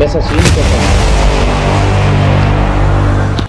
कैसा सीन कैसा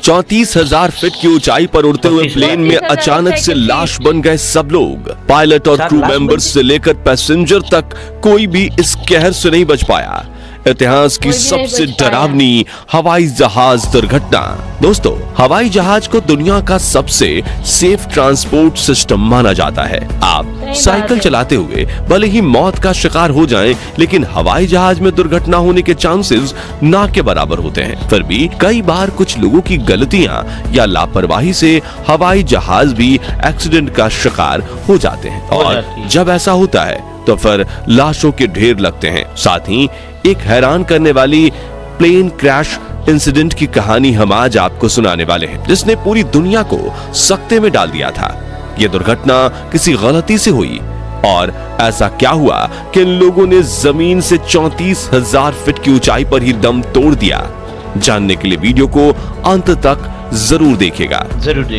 34,000 फीट की ऊंचाई पर उड़ते हुए प्लेन में अचानक से लाश बन गए सब लोग। पायलट और क्रू मेंबर्स से लेकर पैसेंजर तक कोई भी इस कहर से नहीं बच पाया। इतिहास की सबसे डरावनी हवाई जहाज दुर्घटना। दोस्तों, हवाई जहाज को दुनिया का सबसे सेफ ट्रांसपोर्ट सिस्टम माना जाता है। आप साइकिल चलाते हुए भले ही मौत का शिकार हो जाएं, लेकिन हवाई जहाज में दुर्घटना होने के चांसेस ना के बराबर होते हैं। फिर भी कई बार कुछ लोगों की गलतियां या लापरवाही से हवाई जहाज भी एक्सीडेंट का शिकार हो जाते हैं, और जब ऐसा होता है तो फिर लाशों के ढेर लगते हैं। साथ ही एक हैरान करने वाली प्लेन क्रैश इंसिडेंट की कहानी हम आज आपको सुनाने वाले हैं, जिसने पूरी दुनिया को सकते में डाल दिया था। यह दुर्घटना किसी गलती से हुई, और ऐसा क्या हुआ कि इन लोगों ने जमीन से 34,000 फीट की ऊंचाई पर ही दम तोड़ दिया। जानने के लिए वीडियो को अंत तक जरूर देखिएगा।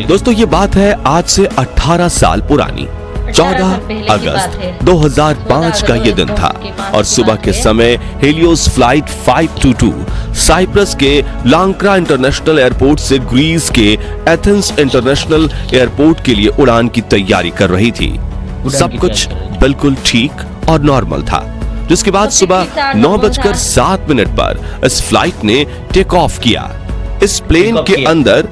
दोस्तों, ये बात है आज से 18 साल पुरानी। 14 अगस्त 2005 का ये दिन था, और सुबह के समय हेलियोस फ्लाइट 522 साइप्रस के लांक्रा इंटरनेशनल एयरपोर्ट से ग्रीस के एथेंस इंटरनेशनल एयरपोर्ट के लिए उड़ान की तैयारी कर रही थी। सब कुछ बिल्कुल ठीक और नॉर्मल था, जिसके बाद सुबह 9:07 पर इस फ्लाइट ने टेक ऑफ किया। इस प्लेन के अंदर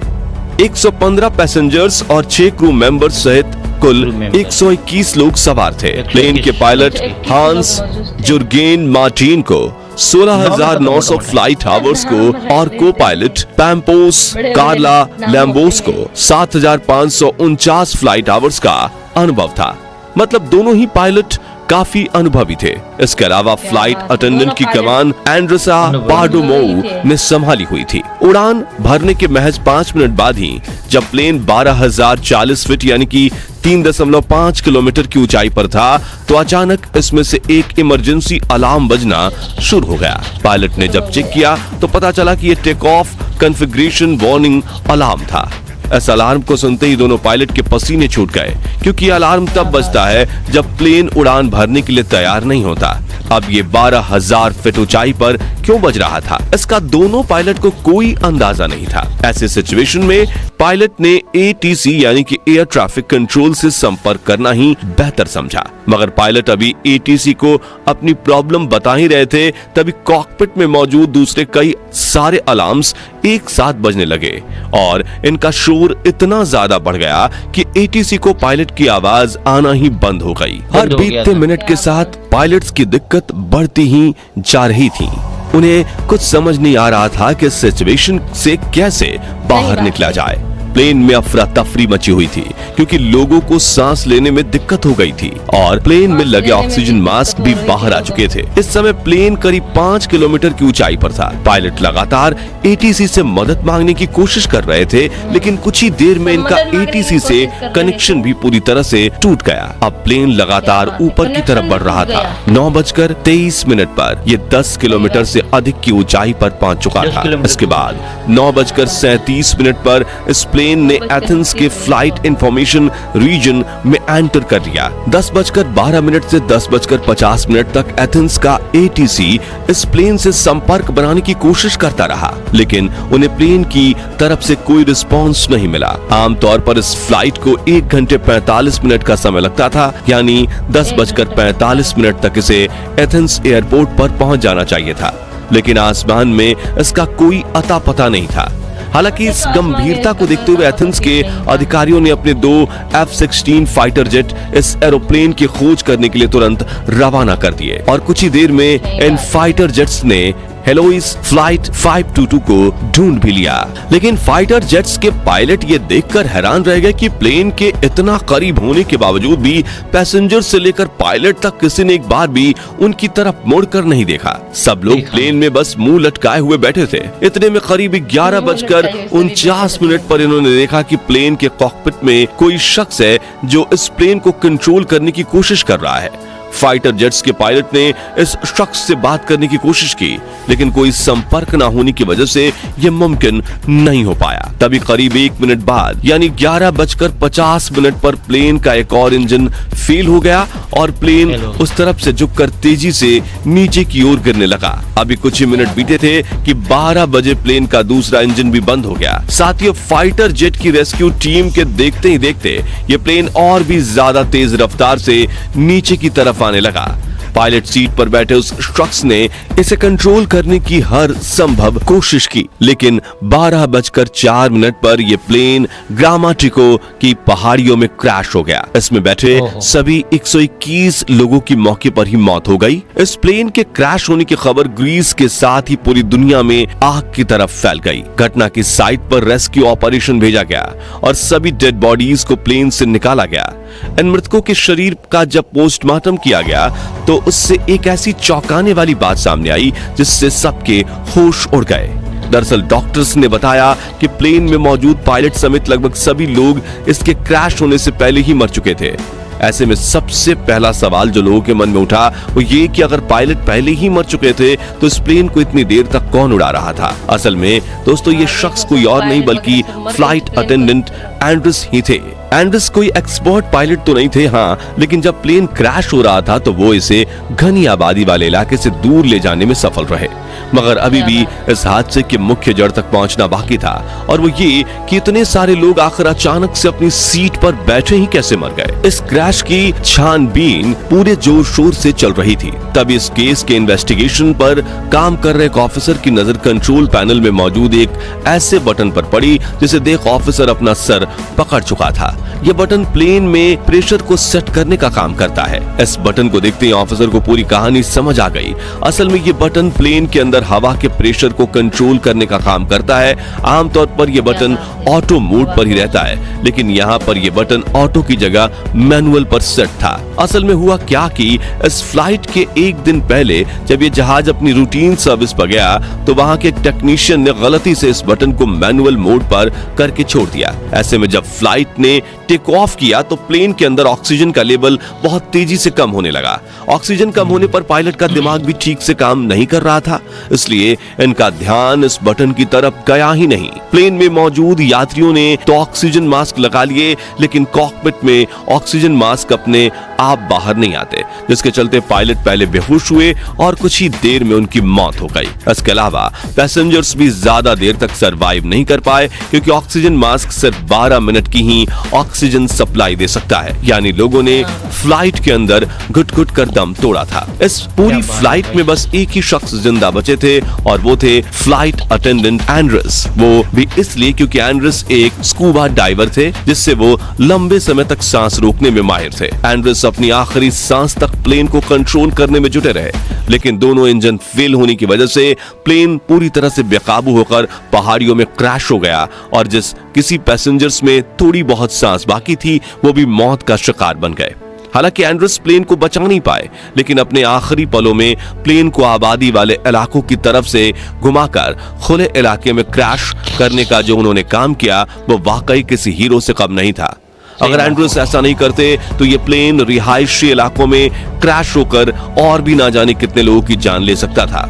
115 पैसेंजर्स और 6 क्रू मेंबर्स सहित कुल 121 लोग सवार थे। प्लेन के पायलट हांस जुर्गेन मार्टिन को 16,900 फ्लाइट आवर्स को और को पायलट पैम्पोस कार्ला लैम्बोस को 7,549 फ्लाइट आवर्स का अनुभव था। मतलब दोनों ही पायलट काफी अनुभवी थे। इसके अलावा फ्लाइट अटेंडेंट की कमान एंड्रेसा पार्डोमोउ ने संभाली हुई थी। उड़ान भरने के महज 5 मिनट बाद ही जब प्लेन 12,040 फीट यानी कि 3.5 किलोमीटर की ऊंचाई पर था, तो अचानक इसमें से एक इमरजेंसी अलार्म बजना शुरू हो गया। पायलट ने जब चेक किया तो पता चला कि यह take off configuration warning alarm था। इस अलार्म को सुनते ही दोनों पायलट के पसीने छूट गए, क्योंकि अलार्म तब बजता है जब प्लेन उड़ान भरने के लिए तैयार नहीं होता। अब ये 12,000 फीट ऊंचाई पर क्यों बज रहा था, इसका दोनों पायलट को कोई अंदाजा नहीं था। ऐसे सिचुएशन में पायलट ने ATC यानी कि एयर ट्रैफिक कंट्रोल से संपर्क करना ही बेहतर समझा। मगर पायलट अभी ATC को अपनी प्रॉब्लम बता ही रहे थे, तभी कॉकपिट में मौजूद दूसरे कई सारे अलार्म्स एक साथ बजने लगे, और इनका शोर इतना ज्यादा बढ़ गया कि ATC को पायलट की आवाज आना ही बंद हो गई। हर बीतते मिनट के साथ पायलट्स की दिक्कत बढ़ती ही जा रही थी। उन्हें कुछ समझ नहीं आ रहा था कि सिचुएशन से कैसे बाहर निकला जाए। प्लेन में अफरा तफरी मची हुई थी, क्योंकि लोगों को सांस लेने में दिक्कत हो गई थी, और प्लेन में लगे ऑक्सीजन मास्क भी बाहर आ चुके थे। इस समय प्लेन करीब 5 किलोमीटर की ऊंचाई पर था। पायलट लगातार ATC से मदद मांगने की कोशिश कर रहे थे, लेकिन कुछ ही देर में इनका ATC से कनेक्शन भी पूरी तरह से टूट गया। अब प्लेन लगातार ऊपर की तरफ बढ़ रहा था। 9:23 पर ये 10 किलोमीटर से अधिक की ऊंचाई पर पहुंच चुका था। इसके बाद 9:37 पर इस प्लेन ने एथेंस के फ्लाइट इंफॉर्मेशन रीजन में एंटर कर लिया। 10:12 से 10:50 तक एथेंस का ATC इस प्लेन से संपर्क बनाने की कोशिश करता रहा, लेकिन उन्हें प्लेन की तरफ से कोई रिस्पांस नहीं मिला। आमतौर पर इस फ्लाइट को 1 घंटे 45 मिनट का समय लगता था, यानी 10:45 तक इसे एथेंस एयरपोर्ट पर पहुंच जाना चाहिए था, लेकिन आसमान में इसका कोई अता पता नहीं था। हालांकि इस गंभीरता को देखते हुए एथेंस के अधिकारियों ने अपने 2 F-16 फाइटर जेट इस एरोप्लेन की खोज करने के लिए तुरंत रवाना कर दिए, और कुछ ही देर में इन फाइटर जेट्स ने हेलोइस फ्लाइट 522 को ढूंढ भी लिया। लेकिन फाइटर जेट्स के पायलट ये देखकर हैरान रह गए कि प्लेन के इतना करीब होने के बावजूद भी पैसेंजर से लेकर पायलट तक किसी ने एक बार भी उनकी तरफ मुड़कर नहीं देखा। सब लोग प्लेन में बस मुंह लटकाए हुए बैठे थे। इतने में करीब 11:49 पर इन्होंने देखा कि प्लेन के कॉकपिट में कोई शख्स है जो इस प्लेन को कंट्रोल करने की कोशिश कर रहा है। फाइटर जेट्स के पायलट ने इस शख्स से बात करने की कोशिश की, लेकिन कोई संपर्क न होने की वजह से यह मुमकिन नहीं हो पाया। तभी करीब 1 मिनट बाद यानी 11:50 पर प्लेन का एक और इंजन फेल हो गया और प्लेन उस तरफ से झुककर तेजी से नीचे की ओर गिरने लगा। अभी कुछ ही मिनट बीते थे कि 12 बजे प्लेन का दूसरा इंजन भी बंद हो गया। साथियों, फाइटर जेट की रेस्क्यू टीम के देखते ही देखते ये प्लेन और भी ज्यादा तेज रफ्तार से नीचे की तरफ आने लगा। पायलट सीट पर बैठे उस शख्स ने इसे कंट्रोल करने की हर संभव कोशिश की, लेकिन 12:04 पर यह प्लेन ग्रामाटिको की पहाड़ियों में क्रैश हो गया। इसमें बैठे सभी 121 लोगों की मौके पर ही मौत हो गई। इस प्लेन के क्रैश होने की खबर ग्रीस के साथ ही पूरी दुनिया में आग की तरफ फैल गई। घटना की साइट पर रेस्क्यू ऑपरेशन भेजा गया और सभी डेड बॉडीज को प्लेन से निकाला गया। इन मृतकों के शरीर का जब पोस्टमार्टम किया गया तो उससे एक ऐसी चौंकाने वाली बात सामने आई जिससे सबके होश उड़ गए। दरअसल डॉक्टर्स ने बताया कि प्लेन में मौजूद पायलट समेत लगभग सभी लोग इसके क्रैश होने से पहले ही मर चुके थे। ऐसे में सबसे पहला सवाल जो लोगों के मन में उठा वो ये कि अगर पायलट पहले ही मर चुके थे तो इस प्लेन को इतनी देर तक कौन उड़ा रहा था। असल में दोस्तों ये शख्स कोई और नहीं बल्कि फ्लाइट अटेंडेंट एंड्रस ही थे। एंड्रस कोई एक्सपर्ट पायलट तो नहीं थे, हाँ, लेकिन जब प्लेन क्रैश हो रहा था तो वो इसे घनी आबादी वाले इलाके से दूर ले जाने में सफल रहे। मगर अभी भी इस हादसे के मुख्य जड़ तक पहुंचना बाकी था और वो ये कि इतने सारे लोग आखिर अचानक से अपनी सीट पर बैठे ही कैसे मर गए। इस क्रैश की छानबीन पूरे जोर शोर से चल रही थी। तब इस केस के इन्वेस्टिगेशन पर काम कर रहे एक ऑफिसर की नजर कंट्रोल पैनल में मौजूद एक ऐसे बटन पर पड़ी जिसे देख ऑफिसर अपना सर पकड़ चुका था। यह बटन प्लेन में प्रेशर को सेट करने का काम करता है। इस बटन को देखते ही ऑफिसर को पूरी कहानी समझ आ गई। असल में ये बटन प्लेन के अंदर हवा के प्रेशर को कंट्रोल करने का काम करता है। आमतौर पर यह बटन ऑटो मोड पर ही रहता है, लेकिन यहाँ पर यह बटन ऑटो की जगह मैनुअल पर सेट था। असल में हुआ क्या कि इस फ्लाइट के एक दिन पहले जब ये जहाज अपनी रूटीन सर्विस पर गया तो वहां के एक टेक्नीशियन ने गलती से इस बटन को मैनुअल मोड पर करके छोड़ दिया। ऐसे में जब फ्लाइट ने टेक ऑफ किया तो प्लेन के अंदर ऑक्सीजन का लेवल बहुत तेजी से कम होने लगा। ऑक्सीजन कम होने पर पायलट का दिमाग भी ठीक से काम नहीं कर रहा था, इसलिए इनका ध्यान इस बटन की तरफ गया ही नहीं। प्लेन में मौजूद यात्रियों ने तो ऑक्सीजन मास्क लगा लिए, लेकिन कॉकपिट में ऑक्सीजन मास्क अपने आप बाहर नहीं आते, जिसके चलते पायलट पहले बेहोश हुए और कुछ ही देर में उनकी मौत हो गई। इसके अलावा पैसेंजर्स भी ज्यादा देर तक सरवाइव नहीं कर पाए क्योंकि ऑक्सीजन मास्क सिर्फ 12 मिनट की ही ऑक्सीजन सप्लाई दे सकता है। यानी लोगों ने फ्लाइट के अंदर घुट-घुट कर दम तोड़ा था। इस पूरी फ्लाइट में बस एक ही शख्स जिंदा बचे थे और वो थे फ्लाइट अटेंडेंट एंड्रस। वो भी इसलिए क्योंकि एंड्रस एक स्कूबा डाइवर थे, जिससे वो लंबे समय तक सांस रोकने में माहिर थे। एंड्रस अपनी आखिरी सांस तक प्लेन को कंट्रोल करने में जुटे रहे, लेकिन दोनों इंजन फेल होने की वजह से प्लेन पूरी तरह से बेकाबू होकर पहाड़ियों में क्रैश हो गया और जिस किसी पैसेंजर्स में थोड़ी बहुत सांस बाकी थी वो भी मौत का शिकार बन गए। हालांकि एंड्रस प्लेन को बचा नहीं पाए, लेकिन अपने आखिरी पलों में प्लेन को आबादी वाले इलाकों की तरफ से घुमाकर खुले इलाके में क्रैश करने का जो उन्होंने काम किया वो वाकई किसी हीरो से कम नहीं था। अगर एंड्रस ऐसा नहीं करते तो ये प्लेन रिहायशी इलाकों में क्रैश होकर और भी ना जाने कितने लोगों की जान ले सकता था।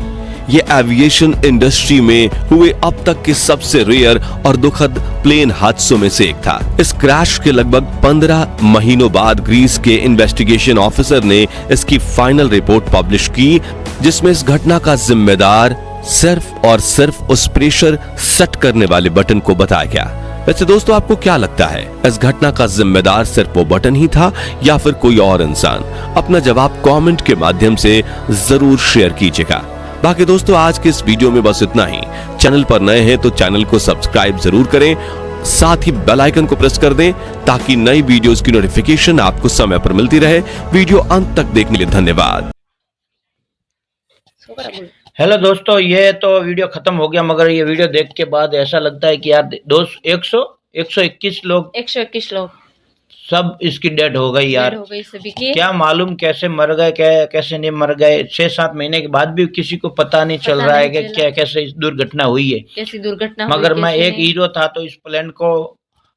ये एविएशन इंडस्ट्री में हुए अब तक के सबसे रेयर और दुखद प्लेन हादसों में से एक था। इस क्रैश के लगभग 15 महीनों बाद ग्रीस के इन्वेस्टिगेशन ऑफिसर ने इसकी फाइनल रिपोर्ट पब्लिश की, जिसमें इस घटना का जिम्मेदार सिर्फ और सिर्फ उस प्रेशर सेट करने वाले बटन को बताया गया। वैसे दोस्तों आपको क्या लगता है, इस घटना का जिम्मेदार सिर्फ वो बटन ही था या फिर कोई और इंसान? अपना जवाब कमेंट के माध्यम से जरूर शेयर कीजिएगा। बाकी दोस्तों आज के इस वीडियो में बस इतना ही। चैनल पर नए हैं तो चैनल को सब्सक्राइब जरूर करें, साथ ही बेल आइकन को प्रेस कर दें ताकि नई वीडियोस की नोटिफिकेशन आपको समय पर मिलती रहे। वीडियो अंत तक देखने के लिए धन्यवाद। हेलो दोस्तों, ये तो वीडियो खत्म हो गया, मगर ये वीडियो देख के बाद ऐसा लगता है कि यार 121 लोग सब इसकी डेड हो गई यार। हो गई सभी की। क्या मालूम कैसे मर गए, कैसे नहीं मर गए। 6-7 महीने के बाद भी किसी को पता नहीं चल रहा है कि क्या कैसे इस दुर्घटना हुई है। कैसी दुर्घटना मगर मैं एक हीरो था तो इस प्लेन को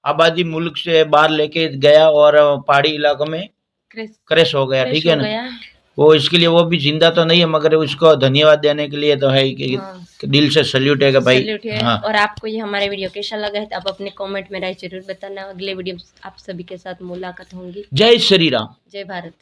आबादी मुल्क से बाहर लेके गया और पहाड़ी इलाकों में क्रैश हो गया, ठीक है ना। वो इसके लिए वो भी जिंदा तो नहीं है, मगर उसको धन्यवाद देने के लिए तो है कि दिल से सल्यूट है कि भाई। हाँ। और आपको ये हमारा वीडियो कैसा लगा है तो आप अपने कमेंट में राय जरूर बताना। अगले वीडियो आप सभी के साथ मुलाकात होंगी। जय श्री राम, जय भारत।